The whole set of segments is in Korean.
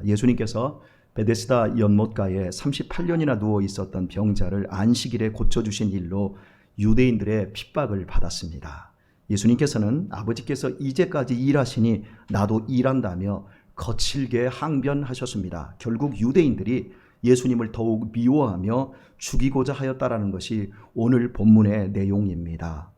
예수님께서 베데스다 연못가에 38년이나 누워 있었던 병자를 안식일에 고쳐주신 일로 유대인들의 핍박을 받았습니다. 예수님께서는 아버지께서 이제까지 일하시니 나도 일한다며 거칠게 항변하셨습니다. 결국 유대인들이 예수님을 더욱 미워하며 죽이고자 하였다라는 것이 오늘 본문의 내용입니다.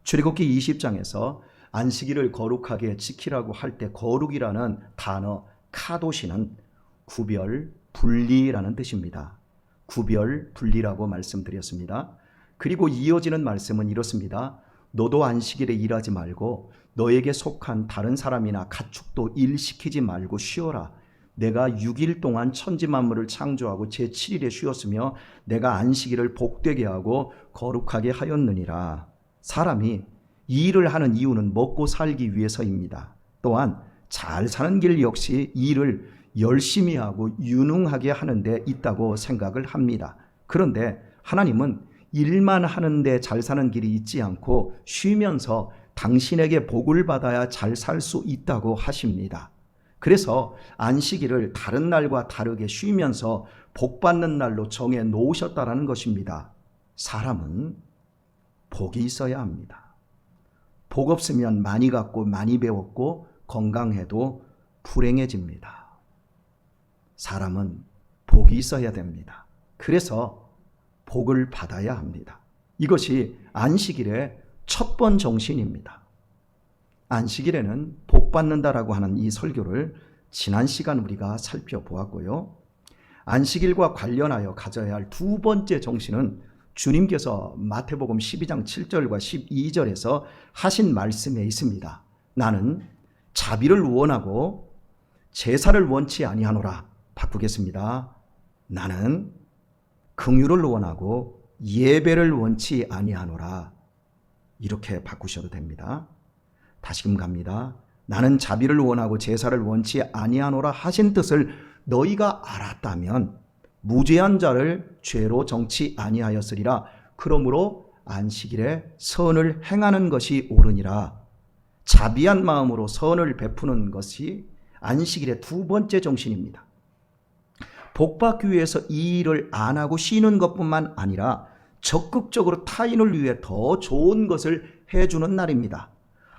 출애굽기 20장에서 안식일을 거룩하게 지키라고 할 때 거룩이라는 단어 카도시는 구별, 분리라는 뜻입니다. 구별, 분리라고 말씀드렸습니다. 그리고 이어지는 말씀은 이렇습니다. 너도 안식일에 일하지 말고 너에게 속한 다른 사람이나 가축도 일시키지 말고 쉬어라. 내가 6일 동안 천지 만물을 창조하고 제7일에 쉬었으며 내가 안식일을 복되게 하고 거룩하게 하였느니라. 사람이 이 일을 하는 이유는 먹고 살기 위해서입니다. 또한 잘 사는 길 역시 일을 열심히 하고 유능하게 하는 데 있다고 생각을 합니다. 그런데 하나님은 일만 하는데 잘 사는 길이 있지 않고 쉬면서 당신에게 복을 받아야 잘 살 수 있다고 하십니다. 그래서 안식일을 다른 날과 다르게 쉬면서 복 받는 날로 정해 놓으셨다라는 것입니다. 사람은 복이 있어야 합니다. 복 없으면 많이 갖고 많이 배웠고 건강해도 불행해집니다. 사람은 복이 있어야 됩니다. 그래서 복을 받아야 합니다. 이것이 안식일의 첫 번 정신입니다. 안식일에는 복 받는다라고 하는 이 설교를 지난 시간 우리가 살펴보았고요. 안식일과 관련하여 가져야 할 두 번째 정신은 주님께서 마태복음 12장 7절과 12절에서 하신 말씀에 있습니다. 나는 자비를 원하고 제사를 원치 아니하노라. 바꾸겠습니다. 나는 긍휼을 원하고 예배를 원치 아니하노라. 이렇게 바꾸셔도 됩니다. 다시금 갑니다. 나는 자비를 원하고 제사를 원치 아니하노라 하신 뜻을 너희가 알았다면 무죄한 자를 죄로 정치 아니하였으리라. 그러므로 안식일에 선을 행하는 것이 옳으니라. 자비한 마음으로 선을 베푸는 것이 안식일의 두 번째 정신입니다. 복받기 위해서 이 일을 안 하고 쉬는 것뿐만 아니라 적극적으로 타인을 위해 더 좋은 것을 해주는 날입니다.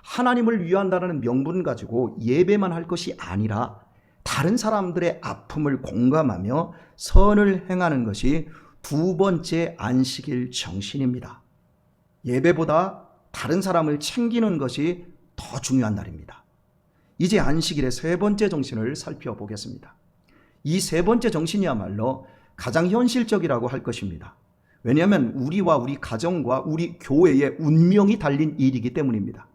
하나님을 위한다는 명분 가지고 예배만 할 것이 아니라 다른 사람들의 아픔을 공감하며 선을 행하는 것이 두 번째 안식일 정신입니다. 예배보다 다른 사람을 챙기는 것이 더 중요한 날입니다. 이제 안식일의 세 번째 정신을 살펴보겠습니다. 이 세 번째 정신이야말로 가장 현실적이라고 할 것입니다. 왜냐하면 우리와 우리 가정과 우리 교회의 운명이 달린 일이기 때문입니다.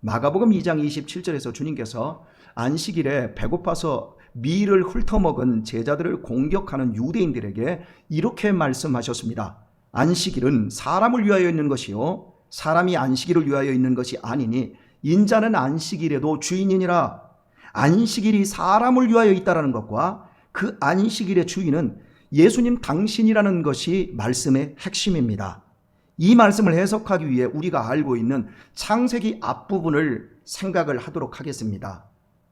마가복음 2장 27절에서 주님께서 안식일에 배고파서 밀을 훑어먹은 제자들을 공격하는 유대인들에게 이렇게 말씀하셨습니다. 안식일은 사람을 위하여 있는 것이요 사람이 안식일을 위하여 있는 것이 아니니 인자는 안식일에도 주인이니라. 안식일이 사람을 위하여 있다는 것과 그 안식일의 주인은 예수님 당신이라는 것이 말씀의 핵심입니다. 이 말씀을 해석하기 위해 우리가 알고 있는 창세기 앞부분을 생각을 하도록 하겠습니다.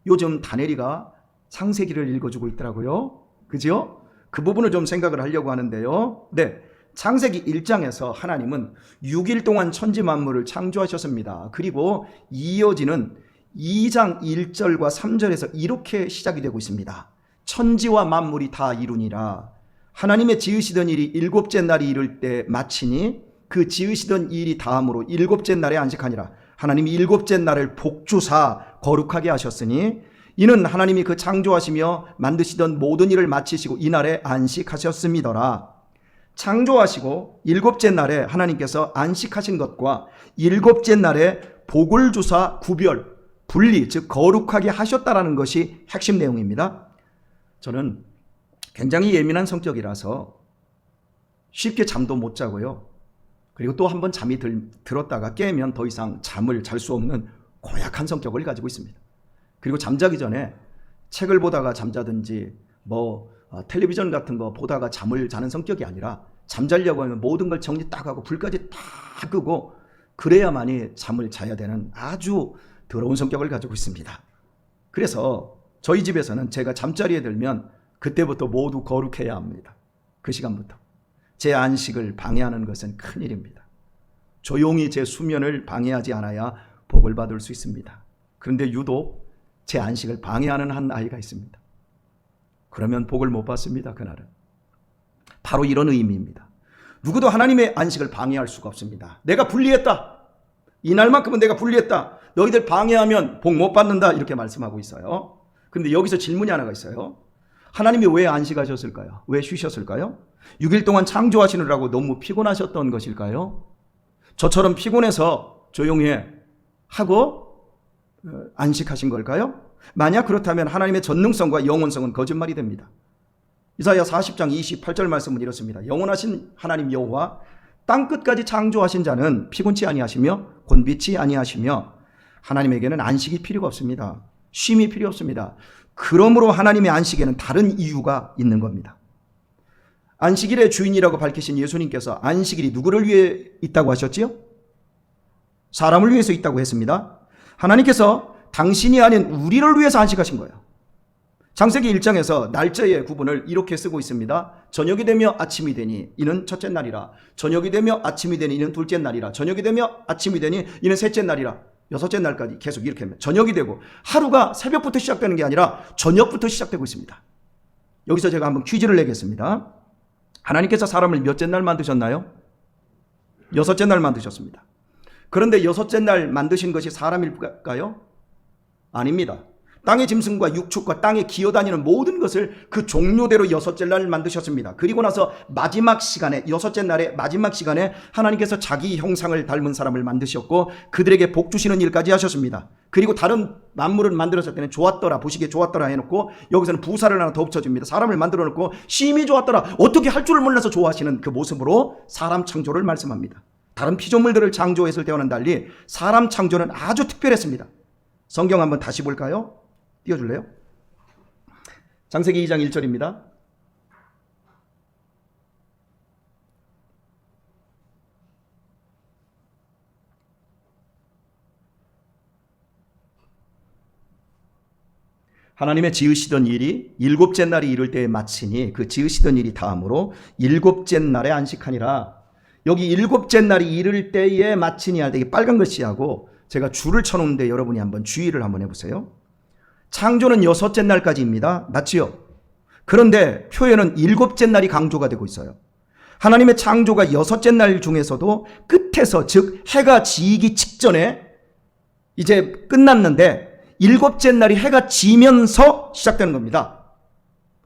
요즘 다니엘이가 창세기를 읽어주고 있더라고요. 그죠? 그 부분을 좀 생각을 하려고 하는데요. 네, 창세기 1장에서 하나님은 6일 동안 천지 만물을 창조하셨습니다. 그리고 이어지는 2장 1절과 3절에서 이렇게 시작이 되고 있습니다. 천지와 만물이 다 이루니라. 하나님의 지으시던 일이 일곱째 날이 이를 때 마치니 그 지으시던 일이 다음으로 일곱째 날에 안식하니라. 하나님이 일곱째 날을 복주사 거룩하게 하셨으니 이는 하나님이 그 창조하시며 만드시던 모든 일을 마치시고 이날에 안식하셨음이더라. 창조하시고 일곱째 날에 하나님께서 안식하신 것과 일곱째 날에 복을 주사 구별, 분리, 즉 거룩하게 하셨다라는 것이 핵심 내용입니다. 저는 굉장히 예민한 성격이라서 쉽게 잠도 못 자고요. 그리고 또 한 번 잠이 들었다가 깨면 더 이상 잠을 잘 수 없는 고약한 성격을 가지고 있습니다. 그리고 잠자기 전에 책을 보다가 잠자든지 텔레비전 같은 거 보다가 잠을 자는 성격이 아니라 잠자려고 하면 모든 걸 정리 딱 하고 불까지 다 끄고 그래야만이 잠을 자야 되는 아주 더러운 성격을 가지고 있습니다. 그래서 저희 집에서는 제가 잠자리에 들면 그때부터 모두 거룩해야 합니다. 그 시간부터. 제 안식을 방해하는 것은 큰일입니다. 조용히 제 수면을 방해하지 않아야 복을 받을 수 있습니다. 그런데 유독 제 안식을 방해하는 한 아이가 있습니다. 그러면 복을 못 받습니다. 그날은. 바로 이런 의미입니다. 누구도 하나님의 안식을 방해할 수가 없습니다. 내가 불리했다. 이날만큼은 내가 불리했다. 너희들 방해하면 복 못 받는다. 이렇게 말씀하고 있어요. 그런데 여기서 질문이 하나가 있어요. 하나님이 왜 안식하셨을까요? 왜 쉬셨을까요? 6일 동안 창조하시느라고 너무 피곤하셨던 것일까요? 저처럼 피곤해서 조용히 하고 안식하신 걸까요? 만약 그렇다면 하나님의 전능성과 영원성은 거짓말이 됩니다. 이사야 40장 28절 말씀은 이렇습니다. 영원하신 하나님 여호와 땅끝까지 창조하신 자는 피곤치 아니하시며 곤비치 아니하시며 하나님에게는 안식이 필요가 없습니다. 쉼이 필요 없습니다. 그러므로 하나님의 안식에는 다른 이유가 있는 겁니다. 안식일의 주인이라고 밝히신 예수님께서 안식일이 누구를 위해 있다고 하셨지요? 사람을 위해서 있다고 했습니다. 하나님께서 당신이 아닌 우리를 위해서 안식하신 거예요. 창세기 1장에서 날짜의 구분을 이렇게 쓰고 있습니다. 저녁이 되며 아침이 되니 이는 첫째 날이라. 저녁이 되며 아침이 되니 이는 둘째 날이라. 저녁이 되며 아침이 되니 이는 셋째 날이라. 여섯째 날까지 계속 이렇게 하면 저녁이 되고 하루가 새벽부터 시작되는 게 아니라 저녁부터 시작되고 있습니다. 여기서 제가 한번 퀴즈를 내겠습니다. 하나님께서 사람을 몇째 날 만드셨나요? 여섯째 날 만드셨습니다. 그런데 여섯째 날 만드신 것이 사람일까요? 아닙니다. 땅의 짐승과 육축과 땅에 기어다니는 모든 것을 그 종류대로 여섯째 날 만드셨습니다. 그리고 나서 마지막 시간에, 여섯째 날의 마지막 시간에 하나님께서 자기 형상을 닮은 사람을 만드셨고 그들에게 복 주시는 일까지 하셨습니다. 그리고 다른 만물을 만들었을 때는 좋았더라, 보시기에 좋았더라 해놓고 여기서는 부사를 하나 더 붙여줍니다. 사람을 만들어 놓고 심히 좋았더라, 어떻게 할 줄을 몰라서 좋아하시는 그 모습으로 사람 창조를 말씀합니다. 다른 피조물들을 창조했을 때와는 달리 사람 창조는 아주 특별했습니다. 성경 한번 다시 볼까요? 띄워줄래요? 창세기 2장 1절입니다. 하나님의 지으시던 일이 일곱째 날이 이를 때에 마치니 그 지으시던 일이 다음으로 일곱째 날에 안식하니라. 여기 일곱째 날이 이를 때에 마치니 할 때 이게 빨간 글씨하고 제가 줄을 쳐놓는데 여러분이 한번 주의를 한번 해보세요. 창조는 여섯째 날까지입니다. 맞지요? 그런데 표현은 일곱째 날이 강조가 되고 있어요. 하나님의 창조가 여섯째 날 중에서도 끝에서, 즉 해가 지기 직전에 이제 끝났는데 일곱째 날이 해가 지면서 시작되는 겁니다.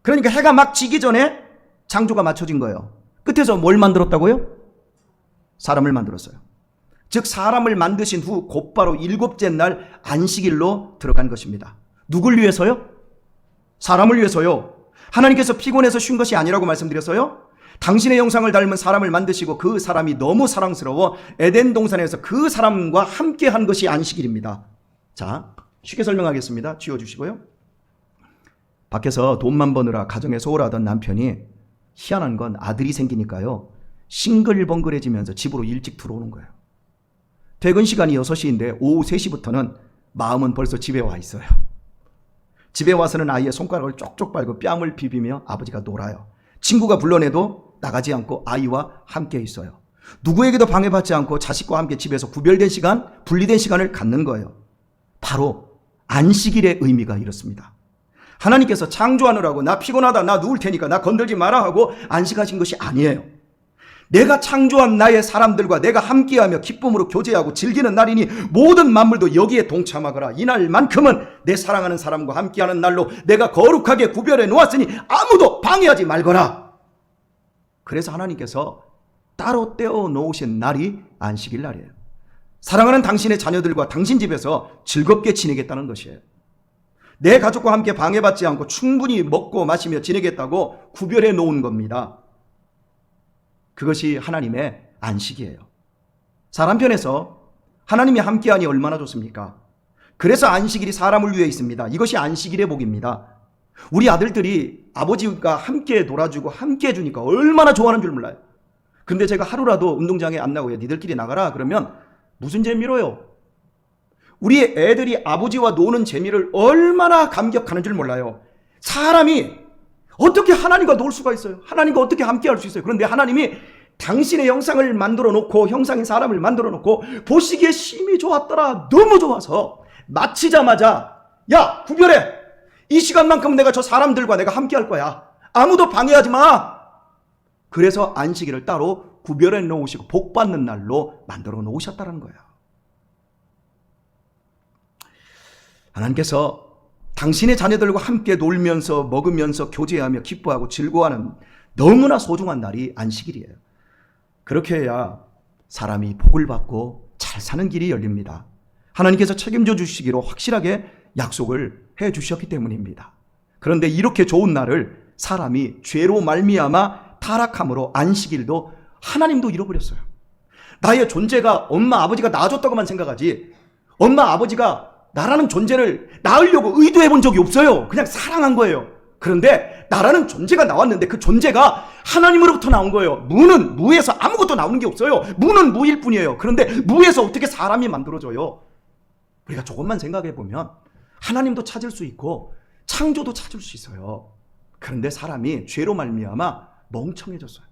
그러니까 해가 막 지기 전에 창조가 맞춰진 거예요. 끝에서 뭘 만들었다고요? 사람을 만들었어요. 즉 사람을 만드신 후 곧바로 일곱째 날 안식일로 들어간 것입니다. 누굴 위해서요? 사람을 위해서요. 하나님께서 피곤해서 쉰 것이 아니라고 말씀드렸어요. 당신의 형상을 닮은 사람을 만드시고 그 사람이 너무 사랑스러워 에덴 동산에서 그 사람과 함께 한 것이 안식일입니다. 자, 쉽게 설명하겠습니다. 지워주시고요. 밖에서 돈만 버느라 가정에 소홀하던 남편이 희한한 건 아들이 생기니까요, 싱글벙글해지면서 집으로 일찍 들어오는 거예요. 퇴근 시간이 6시인데 오후 3시부터는 마음은 벌써 집에 와 있어요. 집에 와서는 아이의 손가락을 쪽쪽 빨고 뺨을 비비며 아버지가 놀아요. 친구가 불러내도 나가지 않고 아이와 함께 있어요. 누구에게도 방해받지 않고 자식과 함께 집에서 구별된 시간, 분리된 시간을 갖는 거예요. 바로 안식일의 의미가 이렇습니다. 하나님께서 창조하느라고 나 피곤하다, 나 누울 테니까 나 건들지 마라 하고 안식하신 것이 아니에요. 내가 창조한 나의 사람들과 내가 함께하며 기쁨으로 교제하고 즐기는 날이니 모든 만물도 여기에 동참하거라. 이날만큼은 내 사랑하는 사람과 함께하는 날로 내가 거룩하게 구별해 놓았으니 아무도 방해하지 말거라. 그래서 하나님께서 따로 떼어 놓으신 날이 안식일 날이에요. 사랑하는 당신의 자녀들과 당신 집에서 즐겁게 지내겠다는 것이에요. 내 가족과 함께 방해받지 않고 충분히 먹고 마시며 지내겠다고 구별해 놓은 겁니다. 그것이 하나님의 안식이에요. 사람 편에서 하나님이 함께하니 얼마나 좋습니까? 그래서 안식일이 사람을 위해 있습니다. 이것이 안식일의 복입니다. 우리 아들들이 아버지가 함께 놀아주고 함께 해주니까 얼마나 좋아하는 줄 몰라요. 근데 제가 하루라도 운동장에 안 나오고 니들끼리 나가라 그러면 무슨 재미로요? 우리 애들이 아버지와 노는 재미를 얼마나 감격하는 줄 몰라요. 사람이 어떻게 하나님과 놀 수가 있어요? 하나님과 어떻게 함께 할 수 있어요? 그런데 하나님이 당신의 형상을 만들어 놓고, 형상의 사람을 만들어 놓고 보시기에 심히 좋았더라. 너무 좋아서 마치자마자 야, 구별해. 이 시간만큼 내가 저 사람들과 내가 함께 할 거야. 아무도 방해하지 마. 그래서 안식일을 따로 구별해 놓으시고 복 받는 날로 만들어 놓으셨다는 거예요. 하나님께서 당신의 자녀들과 함께 놀면서 먹으면서 교제하며 기뻐하고 즐거워하는 너무나 소중한 날이 안식일이에요. 그렇게 해야 사람이 복을 받고 잘 사는 길이 열립니다. 하나님께서 책임져 주시기로 확실하게 약속을 해 주셨기 때문입니다. 그런데 이렇게 좋은 날을 사람이 죄로 말미암아 타락함으로 안식일도 하나님도 잃어버렸어요. 나의 존재가 엄마 아버지가 낳아줬다고만 생각하지, 엄마 아버지가 나라는 존재를 낳으려고 의도해 본 적이 없어요. 그냥 사랑한 거예요. 그런데 나라는 존재가 나왔는데 그 존재가 하나님으로부터 나온 거예요. 무는 무에서 아무것도 나오는 게 없어요. 무는 무일 뿐이에요. 그런데 무에서 어떻게 사람이 만들어져요? 우리가 조금만 생각해 보면 하나님도 찾을 수 있고 창조도 찾을 수 있어요. 그런데 사람이 죄로 말미암아 멍청해졌어요.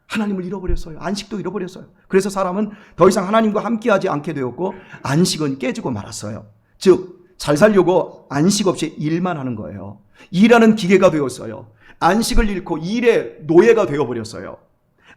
하나님을 잃어버렸어요. 안식도 잃어버렸어요. 그래서 사람은 더 이상 하나님과 함께하지 않게 되었고 안식은 깨지고 말았어요. 즉 잘 살려고 안식 없이 일만 하는 거예요. 일하는 기계가 되었어요. 안식을 잃고 일의 노예가 되어버렸어요.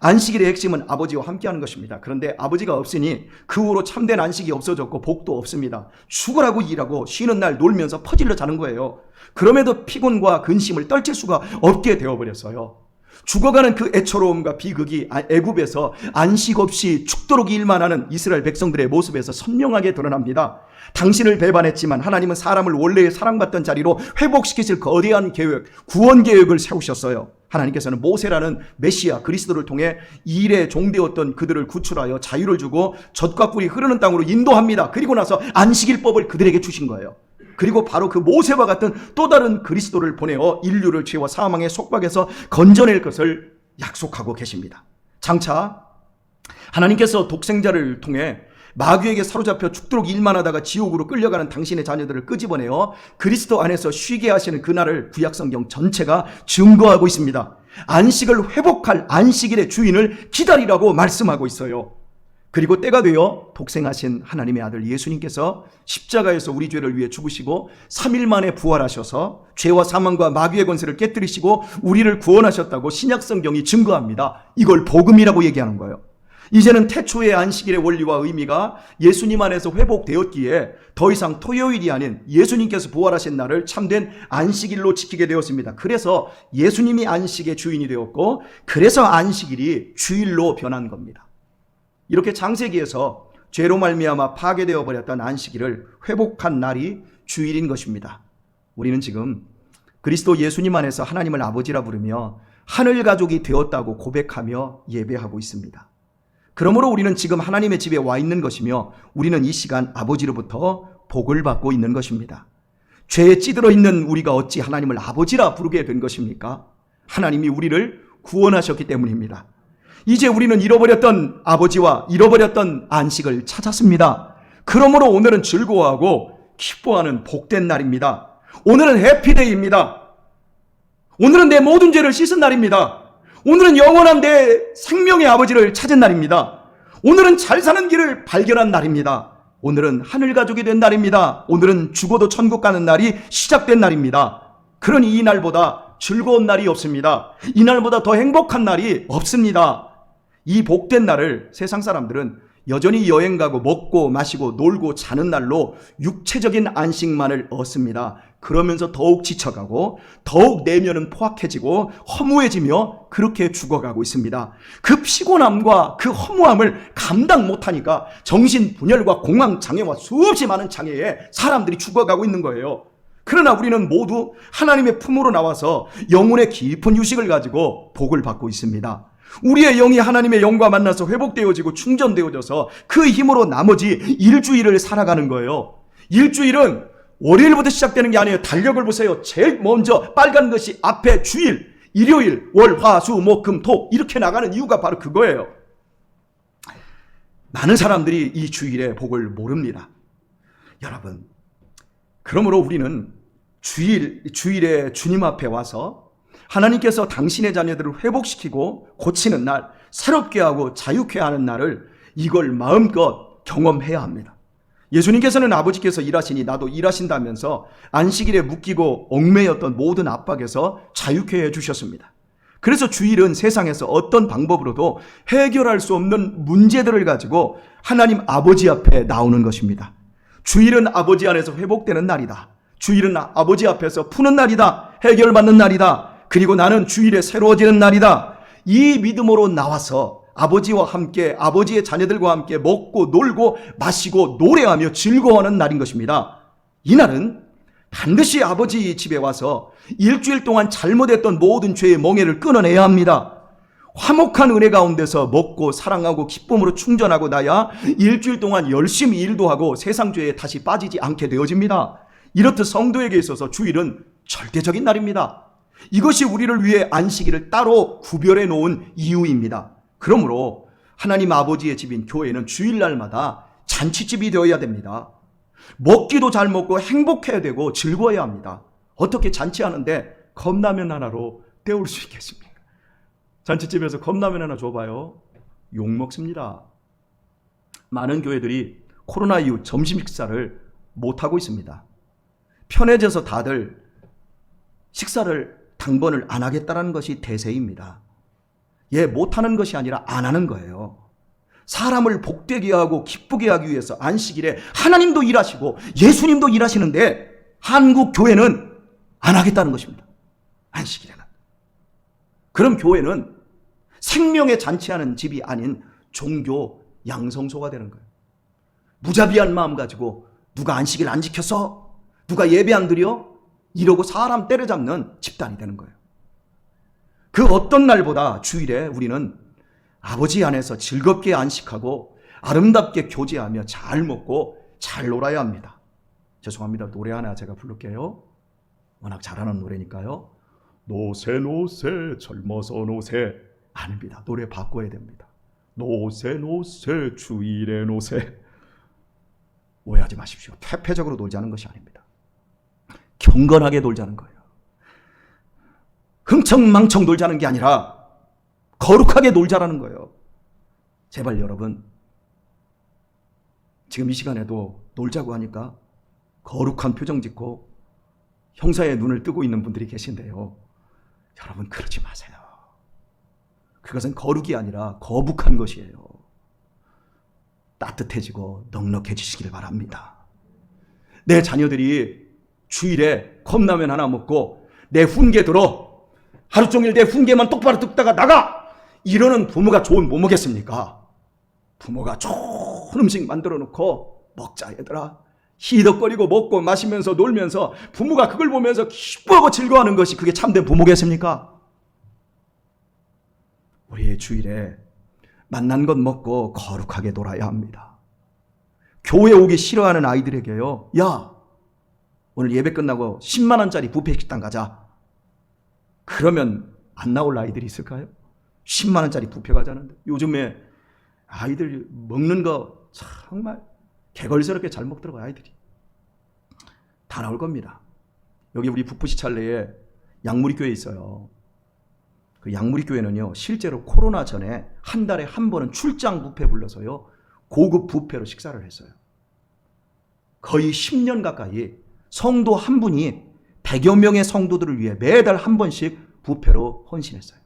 안식일의 핵심은 아버지와 함께하는 것입니다. 그런데 아버지가 없으니 그 후로 참된 안식이 없어졌고 복도 없습니다. 죽으라고 일하고 쉬는 날 놀면서 퍼질러 자는 거예요. 그럼에도 피곤과 근심을 떨칠 수가 없게 되어버렸어요. 죽어가는 그 애처로움과 비극이 애굽에서 안식 없이 죽도록 일만 하는 이스라엘 백성들의 모습에서 선명하게 드러납니다. 당신을 배반했지만 하나님은 사람을 원래의 사랑받던 자리로 회복시키실 거대한 계획, 구원 계획을 세우셨어요. 하나님께서는 모세라는 메시아 그리스도를 통해 일에 종되었던 그들을 구출하여 자유를 주고 젖과 꿀이 흐르는 땅으로 인도합니다. 그리고 나서 안식일법을 그들에게 주신 거예요. 그리고 바로 그 모세와 같은 또 다른 그리스도를 보내어 인류를 죄와 사망의 속박에서 건져낼 것을 약속하고 계십니다. 장차 하나님께서 독생자를 통해 마귀에게 사로잡혀 죽도록 일만 하다가 지옥으로 끌려가는 당신의 자녀들을 끄집어내어 그리스도 안에서 쉬게 하시는 그날을 구약성경 전체가 증거하고 있습니다. 안식을 회복할 안식일의 주인을 기다리라고 말씀하고 있어요. 그리고 때가 되어 독생하신 하나님의 아들 예수님께서 십자가에서 우리 죄를 위해 죽으시고 3일 만에 부활하셔서 죄와 사망과 마귀의 권세를 깨뜨리시고 우리를 구원하셨다고 신약성경이 증거합니다. 이걸 복음이라고 얘기하는 거예요. 이제는 태초의 안식일의 원리와 의미가 예수님 안에서 회복되었기에 더 이상 토요일이 아닌 예수님께서 부활하신 날을 참된 안식일로 지키게 되었습니다. 그래서 예수님이 안식의 주인이 되었고 그래서 안식일이 주일로 변한 겁니다. 이렇게 창세기에서 죄로 말미암아 파괴되어 버렸던 안식일을 회복한 날이 주일인 것입니다. 우리는 지금 그리스도 예수님 안에서 하나님을 아버지라 부르며 하늘 가족이 되었다고 고백하며 예배하고 있습니다. 그러므로 우리는 지금 하나님의 집에 와 있는 것이며 우리는 이 시간 아버지로부터 복을 받고 있는 것입니다. 죄에 찌들어 있는 우리가 어찌 하나님을 아버지라 부르게 된 것입니까? 하나님이 우리를 구원하셨기 때문입니다. 이제 우리는 잃어버렸던 아버지와 잃어버렸던 안식을 찾았습니다. 그러므로 오늘은 즐거워하고 기뻐하는 복된 날입니다. 오늘은 해피데이입니다. 오늘은 내 모든 죄를 씻은 날입니다. 오늘은 영원한 내 생명의 아버지를 찾은 날입니다. 오늘은 잘 사는 길을 발견한 날입니다. 오늘은 하늘 가족이 된 날입니다. 오늘은 죽어도 천국 가는 날이 시작된 날입니다. 그러니 이 날보다 즐거운 날이 없습니다. 이 날보다 더 행복한 날이 없습니다. 이 복된 날을 세상 사람들은 여전히 여행 가고 먹고 마시고 놀고 자는 날로 육체적인 안식만을 얻습니다. 그러면서 더욱 지쳐가고 더욱 내면은 포악해지고 허무해지며 그렇게 죽어가고 있습니다. 그 피곤함과 그 허무함을 감당 못하니까 정신분열과 공황장애와 수없이 많은 장애에 사람들이 죽어가고 있는 거예요. 그러나 우리는 모두 하나님의 품으로 나와서 영혼의 깊은 휴식을 가지고 복을 받고 있습니다. 우리의 영이 하나님의 영과 만나서 회복되어지고 충전되어져서 그 힘으로 나머지 일주일을 살아가는 거예요. 일주일은 월요일부터 시작되는 게 아니에요. 달력을 보세요. 제일 먼저 빨간 것이 앞에 주일, 일요일, 월, 화, 수, 목, 금, 토 이렇게 나가는 이유가 바로 그거예요. 많은 사람들이 이 주일의 복을 모릅니다. 여러분, 그러므로 우리는 주일에 주님 앞에 와서 하나님께서 당신의 자녀들을 회복시키고 고치는 날, 새롭게 하고 자유케 하는 날을 이걸 마음껏 경험해야 합니다. 예수님께서는 아버지께서 일하시니 나도 일하신다면서 안식일에 묶이고 얽매였던 모든 압박에서 자유케 해주셨습니다. 그래서 주일은 세상에서 어떤 방법으로도 해결할 수 없는 문제들을 가지고 하나님 아버지 앞에 나오는 것입니다. 주일은 아버지 안에서 회복되는 날이다. 주일은 아버지 앞에서 푸는 날이다. 해결받는 날이다. 그리고 나는 주일에 새로워지는 날이다. 이 믿음으로 나와서 아버지와 함께, 아버지의 자녀들과 함께 먹고 놀고 마시고 노래하며 즐거워하는 날인 것입니다. 이 날은 반드시 아버지 집에 와서 일주일 동안 잘못했던 모든 죄의 멍에를 끊어내야 합니다. 화목한 은혜 가운데서 먹고 사랑하고 기쁨으로 충전하고 나야 일주일 동안 열심히 일도 하고 세상 죄에 다시 빠지지 않게 되어집니다. 이렇듯 성도에게 있어서 주일은 절대적인 날입니다. 이것이 우리를 위해 안식일을 따로 구별해 놓은 이유입니다. 그러므로 하나님 아버지의 집인 교회는 주일날마다 잔치집이 되어야 됩니다. 먹기도 잘 먹고 행복해야 되고 즐거워야 합니다. 어떻게 잔치하는데 컵라면 하나로 때울 수 있겠습니까? 잔치집에서 컵라면 하나 줘봐요. 욕먹습니다. 많은 교회들이 코로나 이후 점심 식사를 못하고 있습니다. 편해져서 다들 식사를 당번을 안 하겠다는 것이 대세입니다. 못하는 것이 아니라 안 하는 거예요. 사람을 복되게 하고 기쁘게 하기 위해서 안식일에 하나님도 일하시고 예수님도 일하시는데 한국 교회는 안 하겠다는 것입니다. 안식일에는. 그럼 교회는 생명의 잔치하는 집이 아닌 종교 양성소가 되는 거예요. 무자비한 마음 가지고 누가 안식일 안 지켰어? 누가 예배 안 드려? 이러고 사람 때려잡는 집단이 되는 거예요. 그 어떤 날보다 주일에 우리는 아버지 안에서 즐겁게 안식하고 아름답게 교제하며 잘 먹고 잘 놀아야 합니다. 죄송합니다. 노래 하나 제가 부를게요. 워낙 잘하는 노래니까요. 노세 노세 젊어서 노세. 아닙니다. 노래 바꿔야 됩니다. 노세 노세 주일에 노세. 오해하지 마십시오. 퇴폐적으로 놀자는 것이 아닙니다. 경건하게 놀자는 거예요. 흥청망청 놀자는 게 아니라 거룩하게 놀자라는 거예요. 제발 여러분, 지금 이 시간에도 놀자고 하니까 거룩한 표정 짓고 형사의 눈을 뜨고 있는 분들이 계신데요. 여러분, 그러지 마세요. 그것은 거룩이 아니라 거북한 것이에요. 따뜻해지고 넉넉해지시길 바랍니다. 내 자녀들이 주일에 컵라면 하나 먹고 내 훈계 들어 하루 종일 내 훈계만 똑바로 듣다가 나가! 이러는 부모가 좋은 부모겠습니까? 부모가 좋은 음식 만들어 놓고 먹자 얘들아. 희덕거리고 먹고 마시면서 놀면서 부모가 그걸 보면서 기뻐하고 즐거워하는 것이 그게 참된 부모겠습니까? 우리의 주일에 만난 것 먹고 거룩하게 놀아야 합니다. 교회 오기 싫어하는 아이들에게요. 야, 오늘 예배 끝나고 10만 원짜리 뷔페 식당 가자. 그러면 안 나올 아이들이 있을까요? 10만 원짜리 뷔페 가자는데. 요즘에 아이들 먹는 거 정말 개걸스럽게 잘 먹더라고요. 아이들이. 다 나올 겁니다. 여기 우리 북부시찰내에 양무리교회 있어요. 그 양무리교회는요, 실제로 코로나 전에 한 달에 한 번은 출장 뷔페 불러서요, 고급 뷔페로 식사를 했어요. 거의 10년 가까이 성도 한 분이 100여 명의 성도들을 위해 매달 한 번씩 뷔페로 헌신했어요.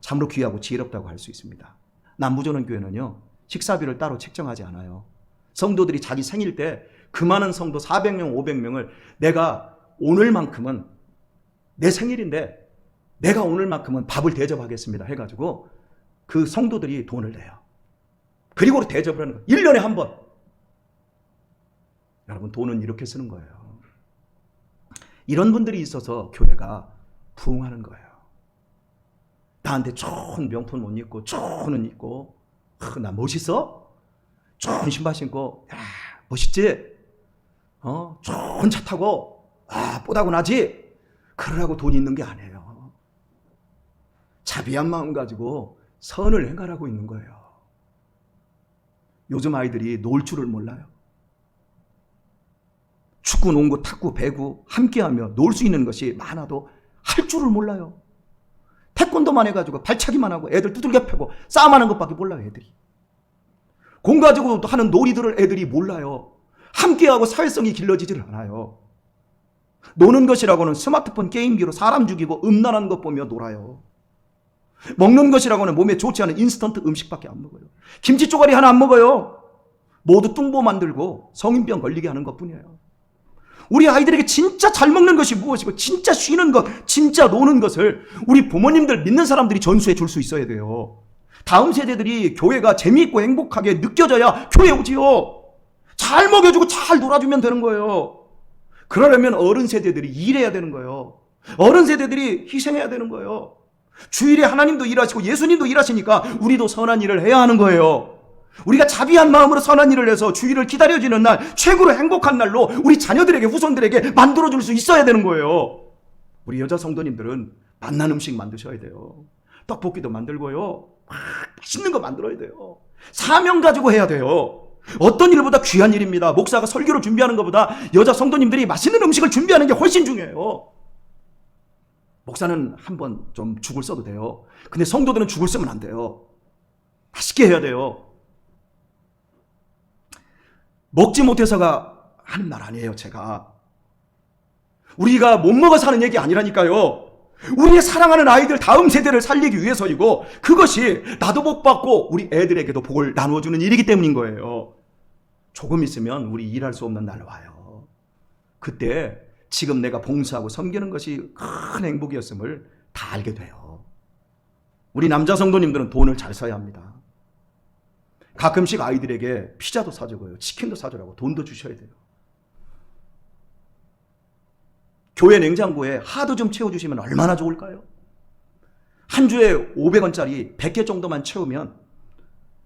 참으로 귀하고 지혜롭다고 할 수 있습니다. 남부전원교회는요, 식사비를 따로 책정하지 않아요. 성도들이 자기 생일 때 그 많은 성도 400명, 500명을 내가 오늘만큼은 내 생일인데 내가 오늘만큼은 밥을 대접하겠습니다 해가지고 그 성도들이 돈을 내요. 그리고 대접을 하는 거예요. 1년에 한 번. 여러분, 돈은 이렇게 쓰는 거예요. 이런 분들이 있어서 교회가 부흥하는 거예요. 나한테 좋은 명품 옷 입고 좋은 옷 입고 나 멋있어? 좋은 신발 신고 야 멋있지? 좋은 차 타고 뽀다구나지? 그러라고 돈 있는 게 아니에요. 자비한 마음 가지고 선을 행하라고 있는 거예요. 요즘 아이들이 놀 줄을 몰라요. 축구, 농구, 탁구, 배구 함께하며 놀 수 있는 것이 많아도 할 줄을 몰라요. 태권도만 해가지고 발차기만 하고 애들 두들겨 패고 싸움하는 것밖에 몰라요. 애들이. 공 가지고 하는 놀이들을 애들이 몰라요. 함께하고 사회성이 길러지질 않아요. 노는 것이라고는 스마트폰 게임기로 사람 죽이고 음란한 것 보며 놀아요. 먹는 것이라고는 몸에 좋지 않은 인스턴트 음식밖에 안 먹어요. 김치 쪼가리 하나 안 먹어요. 모두 뚱보 만들고 성인병 걸리게 하는 것뿐이에요. 우리 아이들에게 진짜 잘 먹는 것이 무엇이고 진짜 쉬는 것, 진짜 노는 것을 우리 부모님들 믿는 사람들이 전수해 줄 수 있어야 돼요. 다음 세대들이 교회가 재미있고 행복하게 느껴져야 교회 오지요. 잘 먹여주고 잘 놀아주면 되는 거예요. 그러려면 어른 세대들이 일해야 되는 거예요. 어른 세대들이 희생해야 되는 거예요. 주일에 하나님도 일하시고 예수님도 일하시니까 우리도 선한 일을 해야 하는 거예요. 우리가 자비한 마음으로 선한 일을 해서 주일을 기다려지는 날, 최고로 행복한 날로 우리 자녀들에게, 후손들에게 만들어줄 수 있어야 되는 거예요. 우리 여자 성도님들은 맛난 음식 만드셔야 돼요. 떡볶이도 만들고요. 맛있는 거 만들어야 돼요. 사명 가지고 해야 돼요. 어떤 일보다 귀한 일입니다. 목사가 설교를 준비하는 것보다 여자 성도님들이 맛있는 음식을 준비하는 게 훨씬 중요해요. 목사는 한번 좀 죽을 써도 돼요. 근데 성도들은 죽을 쓰면 안 돼요. 맛있게 해야 돼요. 먹지 못해서가 하는 말 아니에요, 제가. 우리가 못 먹어서 하는 얘기 아니라니까요. 우리의 사랑하는 아이들 다음 세대를 살리기 위해서이고 그것이 나도 복 받고 우리 애들에게도 복을 나누어주는 일이기 때문인 거예요. 조금 있으면 우리 일할 수 없는 날 와요. 그때 지금 내가 봉사하고 섬기는 것이 큰 행복이었음을 다 알게 돼요. 우리 남자 성도님들은 돈을 잘 써야 합니다. 가끔씩 아이들에게 피자도 사주고요. 치킨도 사주라고 돈도 주셔야 돼요. 교회 냉장고에 하도 좀 채워주시면 얼마나 좋을까요? 한 주에 500원짜리 100개 정도만 채우면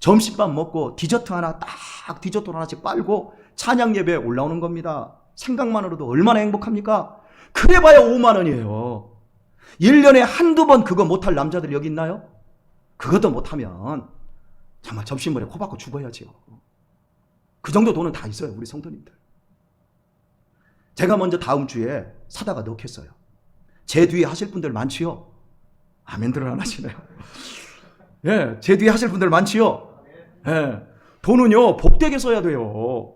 점심밥 먹고 디저트 하나씩 빨고 찬양 예배에 올라오는 겁니다. 생각만으로도 얼마나 행복합니까? 그래봐야 5만 원이에요. 1년에 한두 번 그거 못할 남자들 여기 있나요? 그것도 못하면 정말 점심물에 코 박고 죽어야지요. 그 정도 돈은 다 있어요, 우리 성도님들. 제가 먼저 다음 주에 사다가 넣겠어요. 제 뒤에 하실 분들 많지요? 아멘들은 안 하시네요. 예, 제 뒤에 하실 분들 많지요? 예, 돈은요, 복되게 써야 돼요.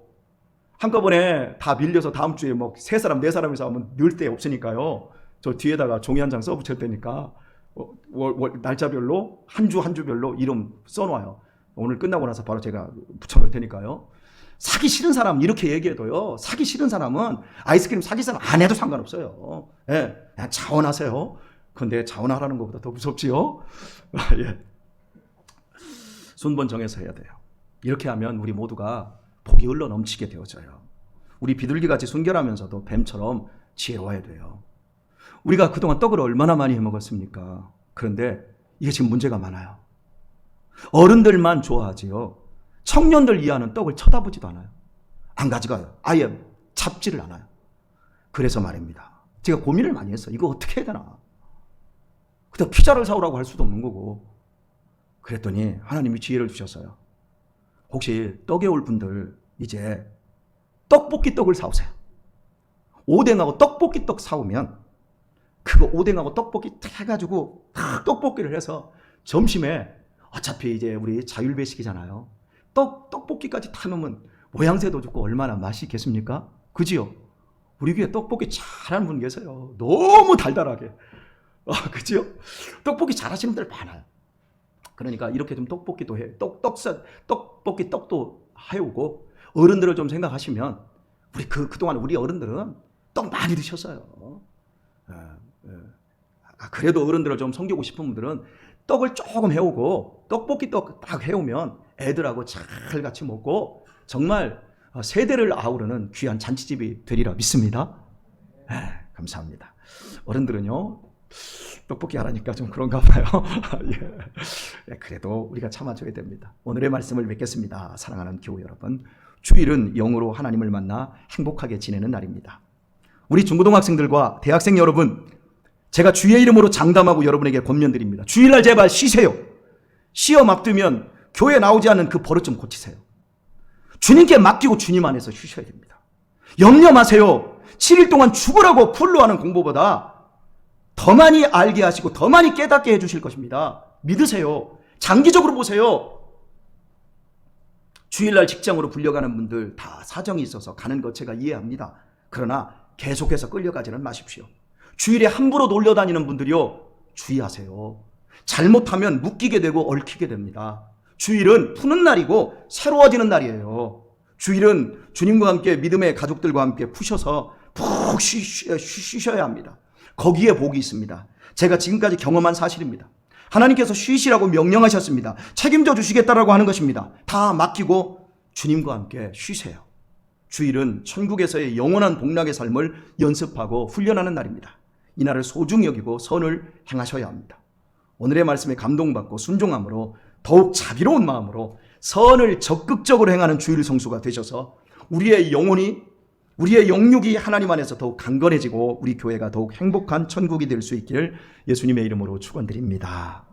한꺼번에 다 밀려서 다음 주에 뭐 3사람, 4사람에서 하면 늘 데 없으니까요. 저 뒤에다가 종이 한 장 써붙일 테니까 날짜별로 한 주별로 이름 써놔요. 오늘 끝나고 나서 바로 제가 붙여놓을 테니까요. 사기 싫은 사람 이렇게 얘기해도요. 사기 싫은 사람은 아이스크림 사기 사람 안 해도 상관없어요. 예, 그냥 자원하세요. 근데 자원하라는 것보다 더 무섭지요. 예. 순번 정해서 해야 돼요. 이렇게 하면 우리 모두가 복이 흘러 넘치게 되어져요. 우리 비둘기같이 순결하면서도 뱀처럼 지혜로워야 돼요. 우리가 그동안 떡을 얼마나 많이 해먹었습니까? 그런데 이게 지금 문제가 많아요. 어른들만 좋아하지요. 청년들 이하는 떡을 쳐다보지도 않아요. 안 가져가요. 아예 잡지를 않아요. 그래서 말입니다. 제가 고민을 많이 했어요. 이거 어떻게 해야 되나. 그때 피자를 사오라고 할 수도 없는 거고. 그랬더니 하나님이 지혜를 주셨어요. 혹시 떡에 올 분들 이제 떡볶이 떡을 사오세요. 오뎅하고 떡볶이 떡 사오면 그거 오뎅하고 떡볶이 해가지고 떡볶이를 해서 점심에 어차피 이제 우리 자율배식이잖아요. 떡볶이까지 다 넣으면 모양새도 좋고 얼마나 맛이 있겠습니까? 그지요? 우리 교회 떡볶이 잘하는 분 계세요. 너무 달달하게. 그지요? 떡볶이 잘하시는 분들 많아요. 그러니까 이렇게 좀 떡볶이도 해. 떡볶이 떡도 해오고 어른들을 좀 생각하시면 우리 그동안 우리 어른들은 떡 많이 드셨어요. 그래도 어른들을 좀 섬기고 싶은 분들은 떡을 조금 해오고 떡볶이 떡 딱 해오면 애들하고 잘 같이 먹고 정말 세대를 아우르는 귀한 잔치집이 되리라 믿습니다. 감사합니다. 어른들은요 떡볶이 하라니까 좀 그런가 봐요. 예. 그래도 우리가 참아줘야 됩니다. 오늘의 말씀을 맺겠습니다. 사랑하는 교우 여러분, 주일은 영으로 하나님을 만나 행복하게 지내는 날입니다. 우리 중고등학생들과 대학생 여러분, 제가 주의 이름으로 장담하고 여러분에게 권면드립니다. 주일날 제발 쉬세요. 시험 앞두면 교회 나오지 않는 그 버릇 좀 고치세요. 주님께 맡기고 주님 안에서 쉬셔야 됩니다. 염려 마세요. 7일 동안 죽으라고 풀로 하는 공부보다 더 많이 알게 하시고 더 많이 깨닫게 해주실 것입니다. 믿으세요. 장기적으로 보세요. 주일날 직장으로 불려가는 분들 다 사정이 있어서 가는 것 제가 이해합니다. 그러나 계속해서 끌려가지는 마십시오. 주일에 함부로 놀려다니는 분들이요, 주의하세요. 잘못하면 묶이게 되고 얽히게 됩니다. 주일은 푸는 날이고 새로워지는 날이에요. 주일은 주님과 함께 믿음의 가족들과 함께 푸셔서 푹 쉬셔야 합니다. 거기에 복이 있습니다. 제가 지금까지 경험한 사실입니다. 하나님께서 쉬시라고 명령하셨습니다. 책임져 주시겠다라고 하는 것입니다. 다 맡기고 주님과 함께 쉬세요. 주일은 천국에서의 영원한 복락의 삶을 연습하고 훈련하는 날입니다. 이 날을 소중히 여기고 선을 행하셔야 합니다. 오늘의 말씀에 감동받고 순종함으로 더욱 자비로운 마음으로 선을 적극적으로 행하는 주일 성수가 되셔서 우리의 영혼이, 우리의 영육이 하나님 안에서 더욱 강건해지고 우리 교회가 더욱 행복한 천국이 될 수 있기를 예수님의 이름으로 축원드립니다.